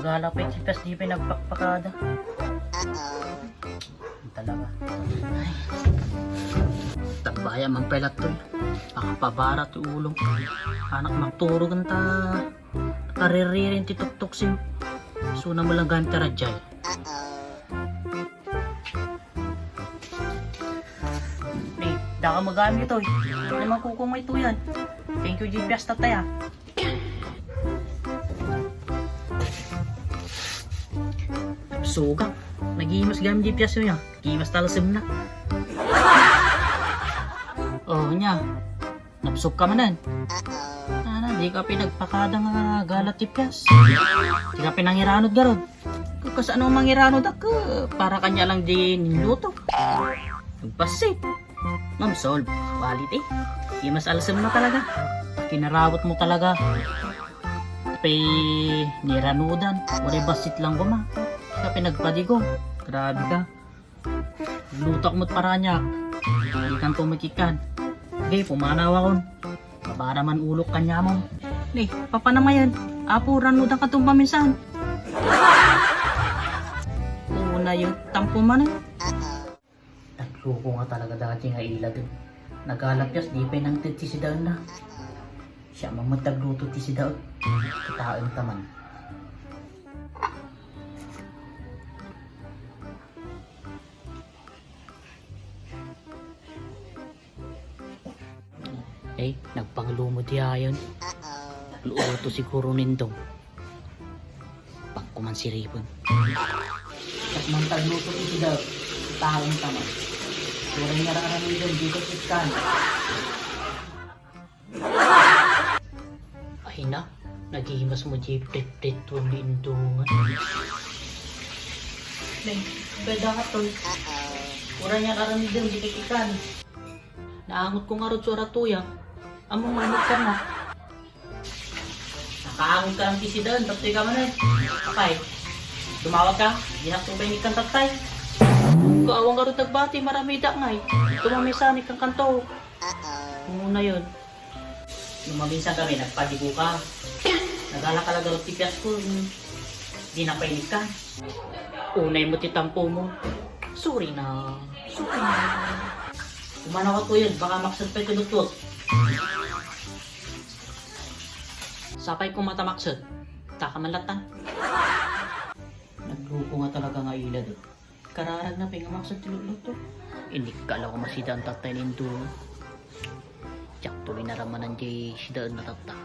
Nagala pa yung chipas di pa nagpakpakada. Talaga. Ay. Tagbaya mang pelat to. Akapabarat yung ulong. Anak magturog ang ta. Kariririn ti tuktuksin. Suna mo lang ganti radjay. Eh, daka magamit ito. Hindi naman kukumay ito yan. Thank you, GPS tatay ah. Sugang. Nag-iimas gamit GPS niya. Nag-iimas talasim na. Oh, niya. Napsok ka manan. Di ka pinagpakada nga galat tipyas. Di ka pinangiranod garod. Kasi ano mangiranod ako, para kanya lang di niluto. Nagpasit. Ma'am, solve. Quality. Di mas alasam na talaga. Kinarawat mo talaga. Tapi niranudan. Wala basit lang guma. Di ka pinagpadigo. Grabe ka. Lutak mo't paranyak. Di kang tumakikan. Okay, pumanaw ako. Para man ulok kanya mo. Nih, papanamayan. Apuran mo ka itong paminsan. Una yung tampo man eh. Nagluko nga talaga dati nga ila dun. Nagalapyas, di pa nang tid si Daon na. Siya mamatagluto ti si Daon. Kitaon taman. Eh, nagpanglumod yayon. Luto siguro nindong. Pagkuman si Ripon. At mang tagluto ito daw. Taong taman. Suray nga raramin doon dito sa iskan. Ay na, naghihimas mo jipit-pit tuwang lindungan. Neng, beda ka tol. Suray nga raramin doon dito sa iskan. Naangot ko nga rin sa tuyang. Among manot ka na. Nakaangot ka ng PC doon, tapos ka man eh. Okay. Tumawag ka, ginakubay ni kang tatay. Kaawang ka rin nagbati, marami da nga eh. Tumamisanik kang kanto. Muna yun. Lumaminsan kami, nagpadigo ka. Nagala ka lang rin tipyas ko. Di napainig ka. Unay mo titampo mo. Sorry na. Sorry na. Kumanawat ko yun, baka maksad pa ito lutot. Sapay kong mata maksad, takamalatan. Nagluko nga talaga nga ila doon. Kararag na pinga maksad tiluluto. Hindi kala ko masida ang tatay nindo. Tiyak tuloy na ramanan di sida na tata.